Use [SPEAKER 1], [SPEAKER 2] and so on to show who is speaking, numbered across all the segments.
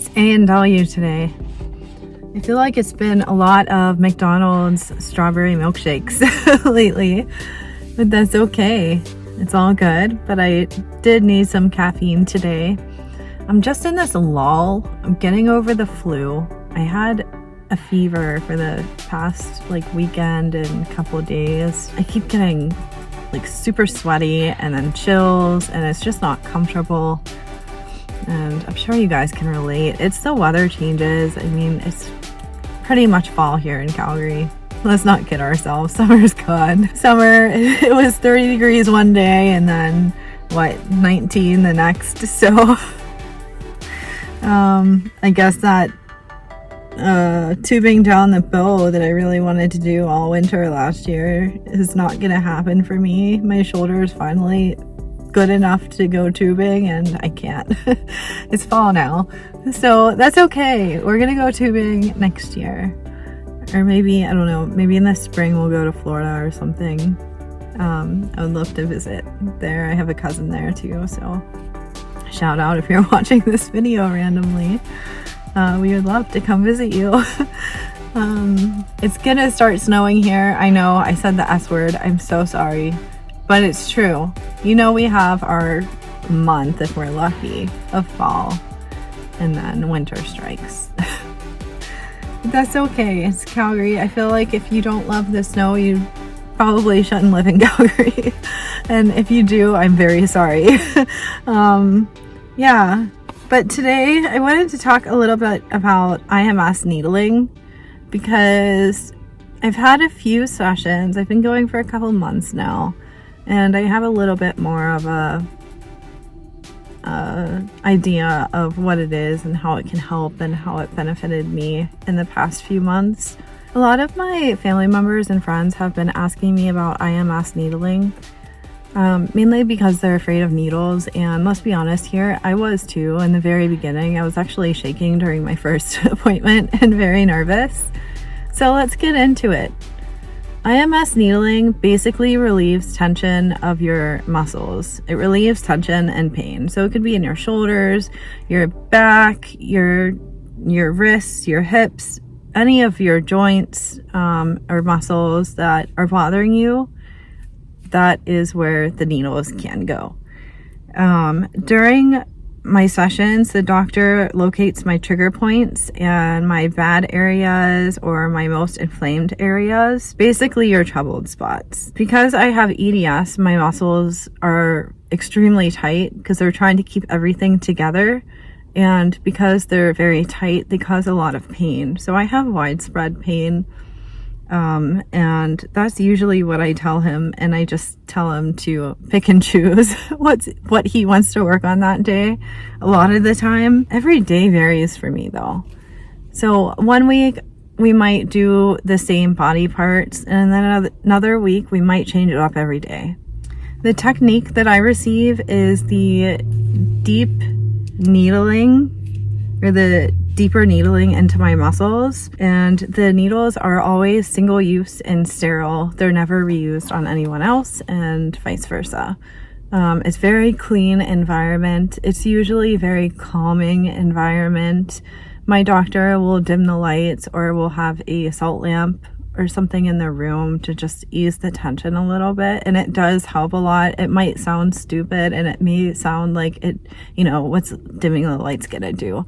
[SPEAKER 1] It's A&W today. I feel like it's been a lot of McDonald's strawberry milkshakes lately, but that's okay. It's all good, but I did need some caffeine today. I'm just in this lull. I'm getting over the flu. I had a fever for the past weekend and couple of days. I keep getting super sweaty and then chills, and it's just not comfortable. And I'm sure you guys can relate. It's the weather changes. I mean, it's pretty much fall here in Calgary. Let's not kid ourselves. Summer's gone. Summer, it was 30 degrees one day and then 19 the next. So I guess that tubing down the bow that I really wanted to do all winter last year is not gonna happen for me. My shoulder is finally good enough to go tubing and I can't. It's fall now, so that's okay. We're gonna go tubing next year, or maybe, I don't know, maybe in the spring we'll go to Florida or something. I would love to visit there. I have a cousin there too, so shout out if you're watching this video randomly. We would love to come visit you. It's gonna start snowing here. I know I said the S word, I'm so sorry, but it's true. You know, we have our month, if we're lucky, of fall, and then winter strikes. That's okay. It's Calgary. I feel like if you don't love the snow, you probably shouldn't live in Calgary. And if you do, I'm very sorry. Yeah. But today I wanted to talk a little bit about IMS needling, because I've had a few sessions. I've been going for a couple months now, and I have a little bit more of a idea of what it is and how it can help and how it benefited me in the past few months. A lot of my family members and friends have been asking me about IMS needling, mainly because they're afraid of needles, and let's be honest here, I was too in the very beginning. I was actually shaking during my first appointment and very nervous. So let's get into it. IMS needling basically relieves tension of your muscles. It relieves tension and pain. So it could be in your shoulders, your back, your wrists, your hips, any of your joints or muscles that are bothering you. That is where the needles can go. During my sessions, the doctor locates my trigger points and my bad areas or my most inflamed areas, basically your troubled spots. Because I have EDS, my muscles are extremely tight because they're trying to keep everything together. And because they're very tight, they cause a lot of pain. So I have widespread pain. And that's usually what I tell him, and I just tell him to pick and choose what he wants to work on that day. A lot of the time, every day varies for me though. So one week we might do the same body parts, and then another week we might change it up every day. The technique that I receive is the deep needling, or the deeper needling into my muscles, and the needles are always single use and sterile. They're never reused on anyone else, and vice versa. It's very clean environment. It's usually very calming environment. My doctor will dim the lights or will have a salt lamp or something in the room to just ease the tension a little bit, and it does help a lot. It might sound stupid and it may sound like it, what's dimming the lights gonna do?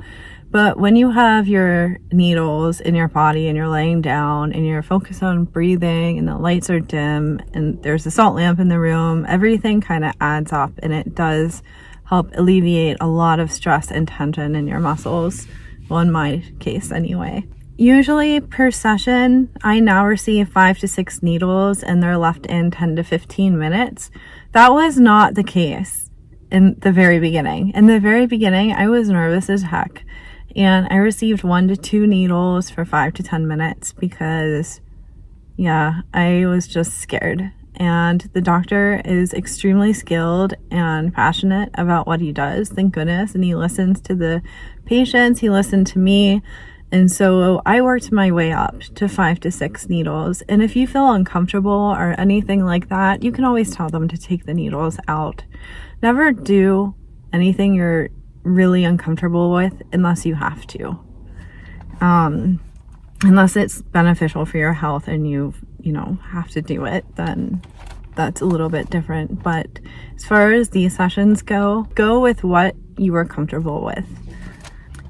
[SPEAKER 1] But when you have your needles in your body and you're laying down and you're focused on breathing and the lights are dim and there's a salt lamp in the room, everything kind of adds up, and it does help alleviate a lot of stress and tension in your muscles. Well, in my case anyway. Usually per session, I now receive 5 to 6 needles and they're left in 10 to 15 minutes. That was not the case in the very beginning. In the very beginning, I was nervous as heck. And I received 1 to 2 needles for 5 to 10 minutes because, yeah, I was just scared. And the doctor is extremely skilled and passionate about what he does, thank goodness. And he listens to the patients, he listened to me. And so I worked my way up to 5 to 6 needles. And if you feel uncomfortable or anything like that, you can always tell them to take the needles out. Never do anything you're really uncomfortable with unless you have to. Unless it's beneficial for your health and you have to do it, then that's a little bit different. But as far as these sessions go with what you are comfortable with.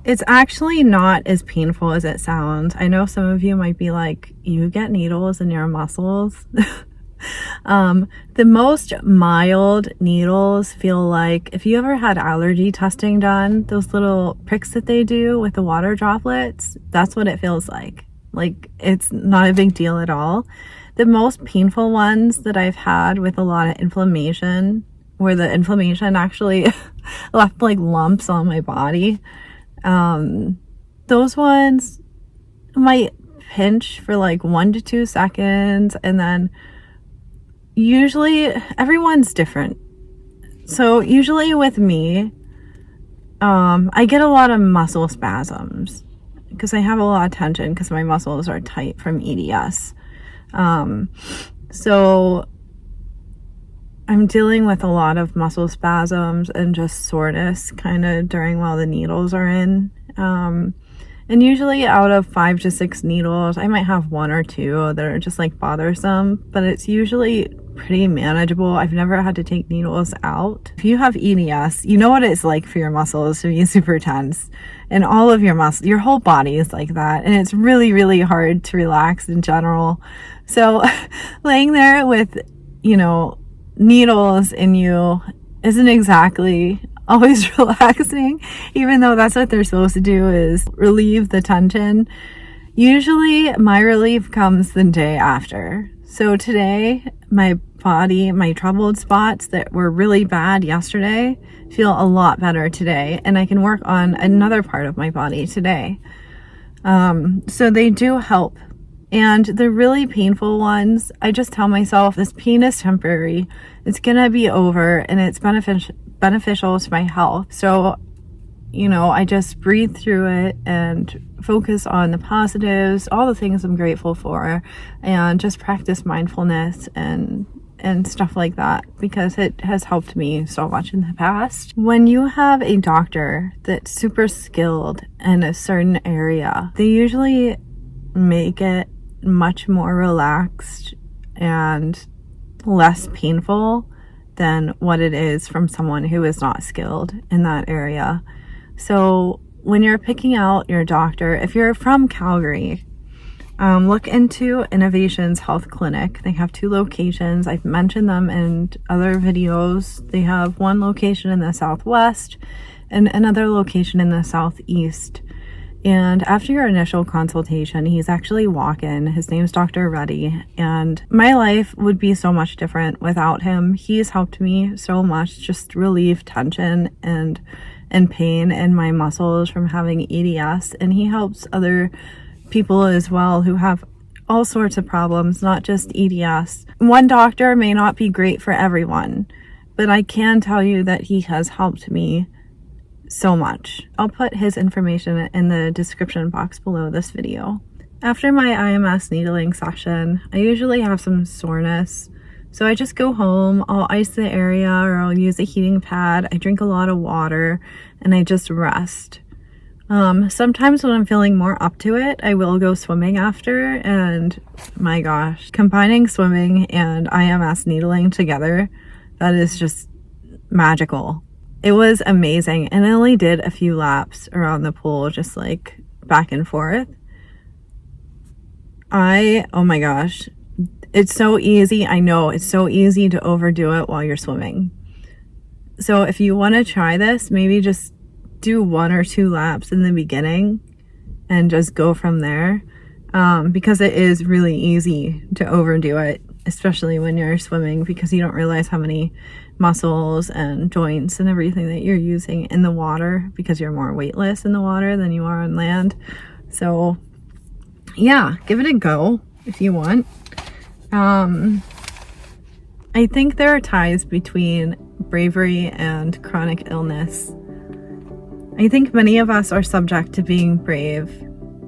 [SPEAKER 1] It's actually not as painful as it sounds. I know some of you might be like, you get needles in your muscles. The most mild needles feel like, if you ever had allergy testing done, those little pricks that they do with the water droplets, that's what it feels like. Like, it's not a big deal at all. The most painful ones that I've had with a lot of inflammation, where the inflammation actually left like lumps on my body, those ones might pinch for like 1 to 2 seconds, and then usually everyone's different. So usually with me, I get a lot of muscle spasms because I have a lot of tension because my muscles are tight from EDS. So I'm dealing with a lot of muscle spasms and just soreness kind of during while the needles are in. And usually out of 5 to 6 needles, I might have 1 or 2 that are just like bothersome, but it's usually pretty manageable. I've never had to take needles out. If you have EDS, you know what it's like for your muscles to be super tense, and all of your muscles, your whole body is like that. And it's really, really hard to relax in general. So laying there with, needles in you isn't exactly always relaxing, even though that's what they're supposed to do, is relieve the tension. Usually my relief comes the day after. So today, my body, my troubled spots that were really bad yesterday feel a lot better today, and I can work on another part of my body today. So they do help. And the really painful ones, I just tell myself, this pain is temporary. It's gonna be over, and it's beneficial to my health. So, I just breathe through it and focus on the positives, all the things I'm grateful for, and just practice mindfulness and stuff like that, because it has helped me so much in the past. When you have a doctor that's super skilled in a certain area, they usually make it much more relaxed and less painful than what it is from someone who is not skilled in that area. So when you're picking out your doctor, if you're from Calgary, look into Innovations Health Clinic. They have 2 locations. I've mentioned them in other videos. They have 1 location in the southwest and another location in the southeast. And after your initial consultation, he's actually walk-in. His name's Dr. Reddy, and my life would be so much different without him. He's helped me so much just relieve tension and pain in my muscles from having EDS, and he helps other people as well who have all sorts of problems, not just EDS. One doctor may not be great for everyone, but I can tell you that he has helped me so much. I'll put his information in the description box below this video. After my IMS needling session, I usually have some soreness, so I just go home, I'll ice the area, or I'll use a heating pad, I drink a lot of water, and I just rest. Sometimes when I'm feeling more up to it, I will go swimming after, and my gosh, combining swimming and IMS needling together, that is just magical. It was amazing, and I only did a few laps around the pool, just like back and forth. Oh my gosh, it's so easy. I know it's so easy to overdo it while you're swimming. So if you want to try this, maybe just do 1 or 2 laps in the beginning and just go from there, because it is really easy to overdo it, especially when you're swimming, because you don't realize how many muscles and joints and everything that you're using in the water, because you're more weightless in the water than you are on land. So yeah, give it a go if you want. I think there are ties between bravery and chronic illness. I think many of us are subject to being brave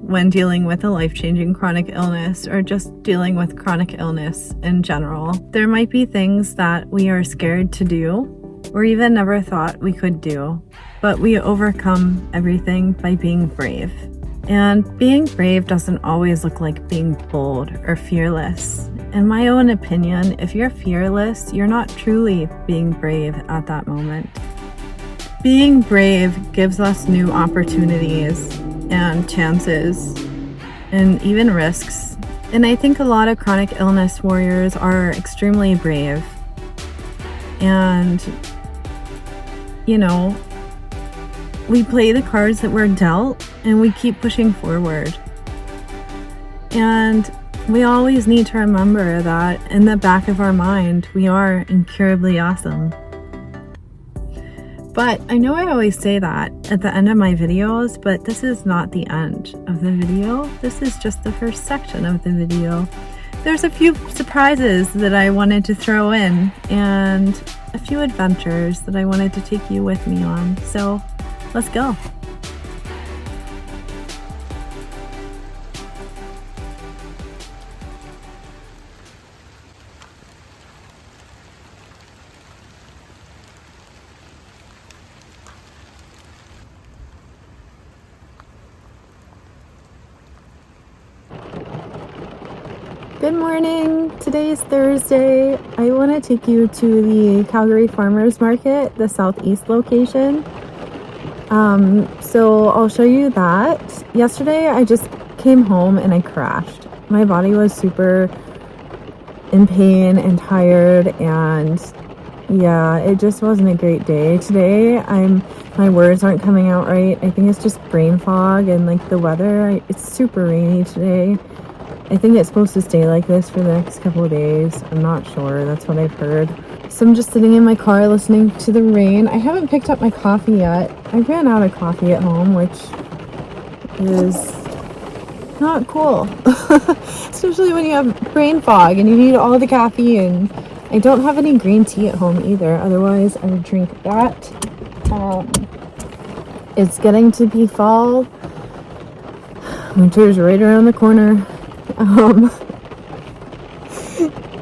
[SPEAKER 1] when dealing with a life-changing chronic illness, or just dealing with chronic illness in general. There might be things that we are scared to do, or even never thought we could do. But we overcome everything by being brave. And being brave doesn't always look like being bold or fearless. In my own opinion, if you're fearless, you're not truly being brave at that moment. Being brave gives us new opportunities and chances and even risks. And I think a lot of chronic illness warriors are extremely brave. And, we play the cards that we're dealt and we keep pushing forward. And we always need to remember that in the back of our mind, we are incurably awesome. But I know I always say that at the end of my videos, but this is not the end of the video. This is just the first section of the video. There's a few surprises that I wanted to throw in and a few adventures that I wanted to take you with me on. So let's go. Good morning. Today is Thursday. I want to take you to the Calgary Farmers Market, the southeast location. So I'll show you that. Yesterday I just came home and I crashed. My body was super in pain and tired, and yeah, it just wasn't a great day. Today my words aren't coming out right. I think it's just brain fog and like the weather. It's super rainy today. I think it's supposed to stay like this for the next couple of days. I'm not sure. That's what I've heard. So I'm just sitting in my car listening to the rain. I haven't picked up my coffee yet. I ran out of coffee at home, which is not cool. Especially when you have brain fog and you need all the caffeine. I don't have any green tea at home either. Otherwise, I would drink that. It's getting to be fall. Winter's right around the corner.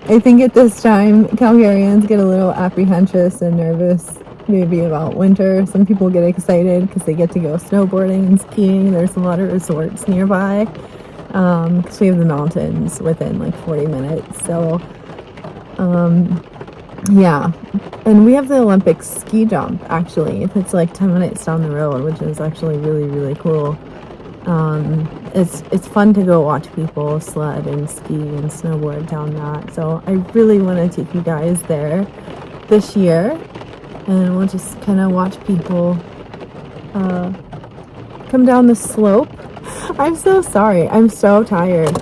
[SPEAKER 1] I think at this time, Calgarians get a little apprehensive and nervous maybe about winter. Some people get excited because they get to go snowboarding and skiing. There's a lot of resorts nearby because we have the mountains within like 40 minutes. So, yeah. And we have the Olympic ski jump, actually. It's like 10 minutes down the road, which is actually really, really cool. It's fun to go watch people sled and ski and snowboard down that. So I really want to take you guys there this year, and we'll just kind of watch people come down the slope. I'm so sorry. I'm so tired.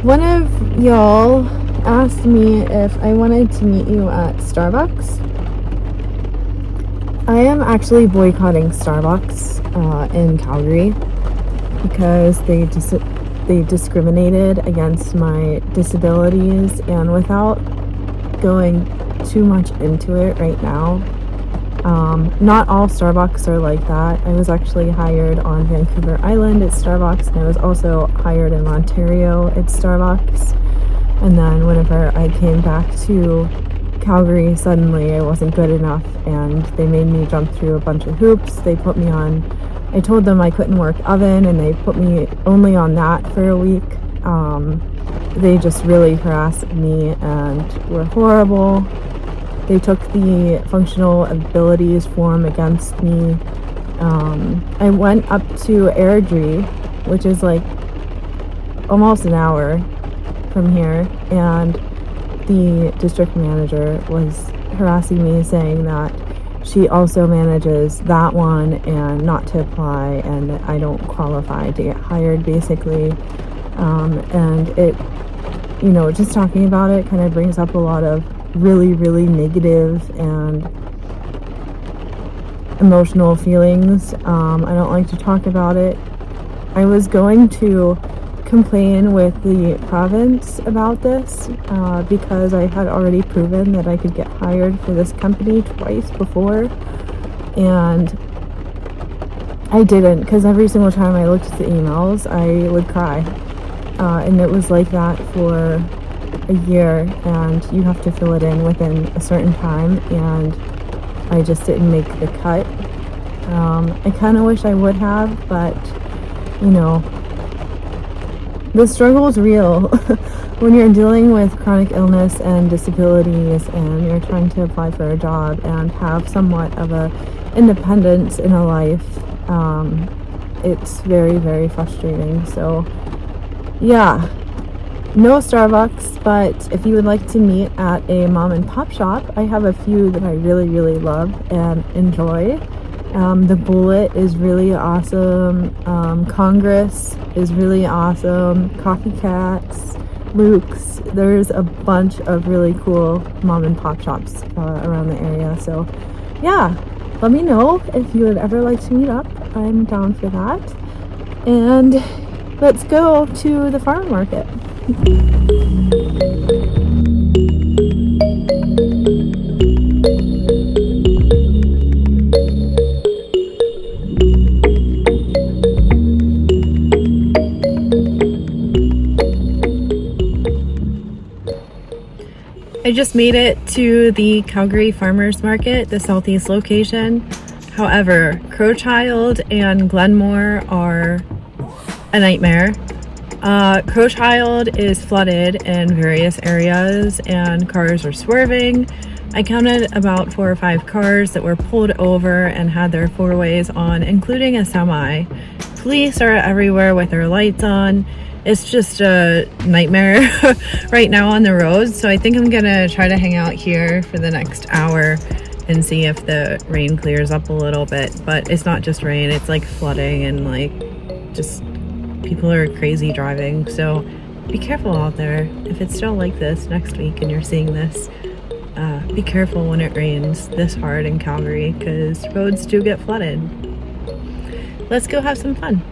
[SPEAKER 1] One of y'all asked me if I wanted to meet you at Starbucks. I am actually boycotting Starbucks in Calgary because they discriminated against my disabilities, and without going too much into it right now, not all Starbucks are like that. I was actually hired on Vancouver Island at Starbucks, and I was also hired in Ontario at Starbucks. And then whenever I came back to Calgary, suddenly I wasn't good enough and they made me jump through a bunch of hoops. They put me on, I told them I couldn't work oven, and they put me only on that for a week. They just really harassed me and were horrible. They took the functional abilities form against me. I went up to Airdrie, which is like almost an hour from here, and the district manager was harassing me, saying that she also manages that one and not to apply, and that I don't qualify to get hired, basically. And it, just talking about it kind of brings up a lot of really, really negative and emotional feelings. I don't like to talk about it. I was going to complain with the province about this because I had already proven that I could get hired for this company twice before, and I didn't, because every single time I looked at the emails I would cry, and it was like that for a year, and you have to fill it in within a certain time, and I just didn't make the cut. I kind of wish I would have, but you know, the struggle is real when you're dealing with chronic illness and disabilities, and you're trying to apply for a job and have somewhat of a independence in a life. It's very, very frustrating. So yeah, no Starbucks, but if you would like to meet at a mom and pop shop, I have a few that I really, really love and enjoy. The Bullet is really awesome. Congress is really awesome. Coffee Cats, Luke's. There's a bunch of really cool mom and pop shops around the area. So yeah, let me know if you would ever like to meet up. I'm down for that. And let's go to the farm market. I just made it to the Calgary Farmers Market, the southeast location. However, Crowchild and Glenmore are a nightmare. Crowchild is flooded in various areas and cars are swerving. I counted about 4 or 5 cars that were pulled over and had their four-ways on, including a semi. Police are everywhere with their lights on. It's just a nightmare right now on the roads. So I think I'm gonna try to hang out here for the next hour and see if the rain clears up a little bit. But it's not just rain, it's like flooding and like just people are crazy driving. So be careful out there. If it's still like this next week and you're seeing this, be careful when it rains this hard in Calgary, because roads do get flooded. Let's go have some fun.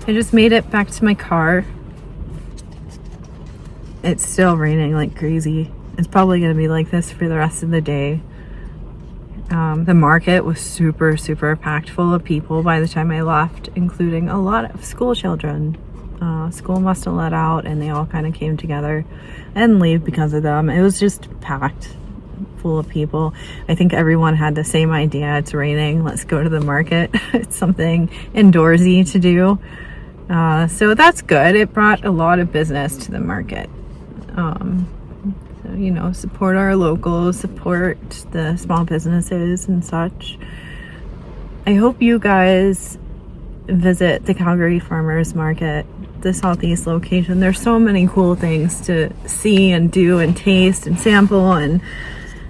[SPEAKER 1] I just made it back to my car. It's still raining like crazy. It's probably going to be like this for the rest of the day. The market was super packed full of people by the time I left, including a lot of school children. School must have let out and they all kind of came together. I didn't leave because of them. It was just packed full of people. I think everyone had the same idea. It's raining, let's go to the market. It's something indoorsy to do. So that's good. It brought a lot of business to the market. So, you know, support our locals, support the small businesses and such. I hope you guys visit the Calgary Farmers Market, the Southeast location. There's so many cool things to see and do and taste and sample, and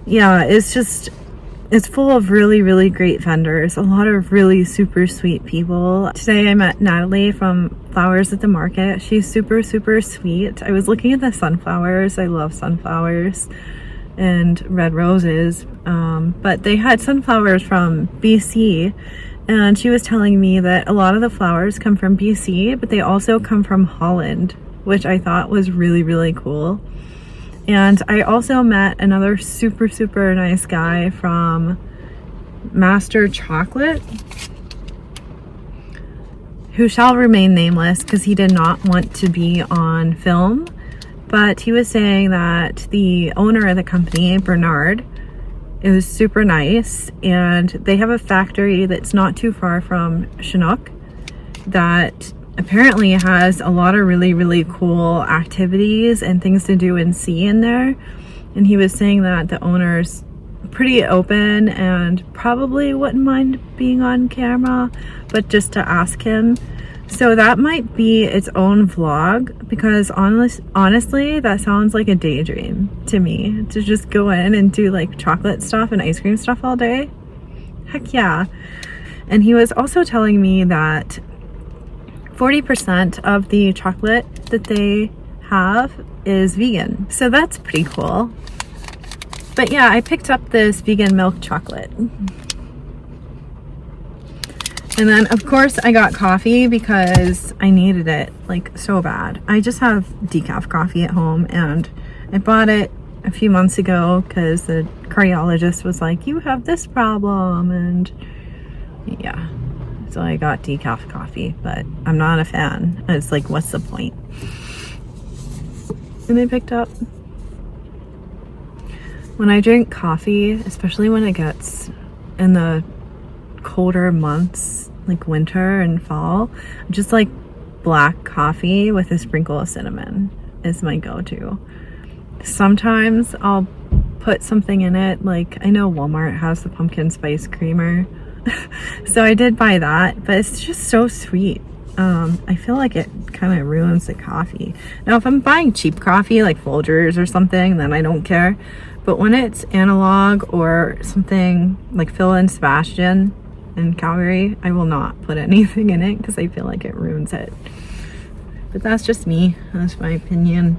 [SPEAKER 1] yeah, it's full of really great vendors, a lot of really super sweet people. Today I met Natalie from Flowers at the Market. She's super sweet. I was looking at the sunflowers. I love sunflowers and red roses, but they had sunflowers from BC, and she was telling me that a lot of the flowers come from BC, but they also come from Holland, which I thought was really cool. And I also met another super nice guy from Master Chocolate, who shall remain nameless because he did not want to be on film. But he was saying that the owner of the company, Bernard, is super nice, and they have a factory that's not too far from Chinook that apparently has a lot of really cool activities and things to do and see in there. And he was saying that the owner's pretty open and probably wouldn't mind being on camera, but just to ask him. So that might be its own vlog, because honestly, that sounds like a daydream to me, to just go in and do like chocolate stuff and ice cream stuff all day. Heck yeah. And he was also telling me that 40% of the chocolate that they have is vegan. So that's pretty cool. But yeah, I picked up this vegan milk chocolate. And then of course I got coffee because I needed it like so bad. I just have decaf coffee at home, and I bought it a few months ago because the cardiologist was like, you have this problem, and yeah. So I got decaf coffee, but I'm not a fan. It's like, what's the point? And I picked up, when I drink coffee, especially when it gets in the colder months, like winter and fall, just like black coffee with a sprinkle of cinnamon is my go-to. Sometimes I'll put something in it, like I know Walmart has the pumpkin spice creamer. So I did buy that, but it's just so sweet. I feel like it kind of ruins the coffee. Now, if I'm buying cheap coffee like Folgers or something, then I don't care. But when it's analog or something like Phil and Sebastian in Calgary, I will not put anything in it because I feel like it ruins it. But that's just me. That's my opinion.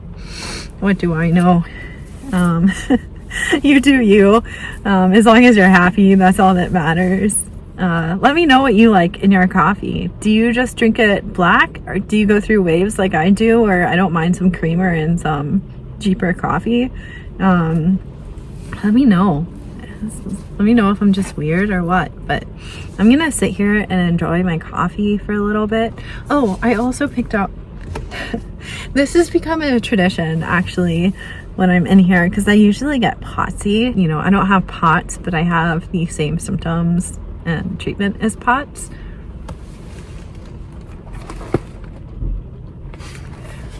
[SPEAKER 1] What do I know? You do you. As long as you're happy, that's all that matters. Let me know what you like in your coffee. Do you just drink it black, or do you go through waves like I do, or I don't mind some creamer and some cheaper coffee? Let me know. Let me know if I'm just weird or what. But I'm gonna sit here and enjoy my coffee for a little bit. Oh, I also picked up this has become a tradition actually when I'm in here, because I usually get potsy. You know, I don't have POTS, but I have the same symptoms and treatment as POTS.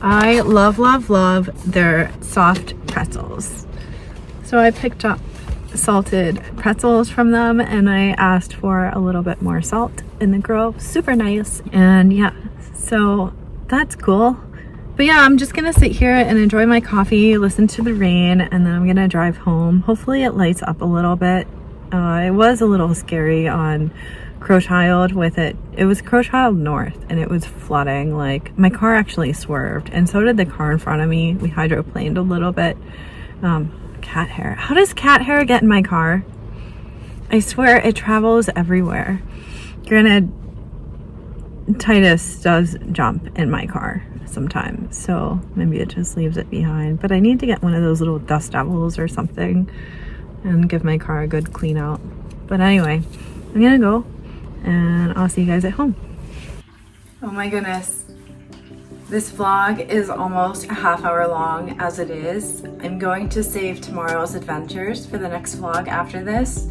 [SPEAKER 1] I love their soft pretzels. So I picked up salted pretzels from them, and I asked for a little bit more salt, and the girl was super nice. And yeah, so that's cool. But yeah, I'm just gonna sit here and enjoy my coffee, listen to the rain, and then I'm gonna drive home. Hopefully it lights up a little bit. It was a little scary on Crowchild with it. It was Crowchild North, and it was flooding. Like, my car actually swerved, and so did the car in front of me. We hydroplaned a little bit. Cat hair. How does cat hair get in my car? I swear it travels everywhere. Granted, Titus does jump in my car sometimes, so maybe it just leaves it behind. But I need to get one of those little dust devils or something and give my car a good clean out. But anyway, I'm gonna go and I'll see you guys at home. Oh my goodness. This vlog is almost a half hour long as it is. I'm going to save tomorrow's adventures for the next vlog after this.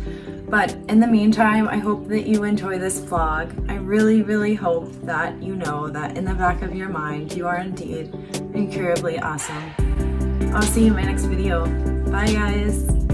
[SPEAKER 1] But in the meantime, I hope that you enjoy this vlog. I really, really hope that you know that in the back of your mind, you are indeed incurably awesome. I'll see you in my next video. Bye guys.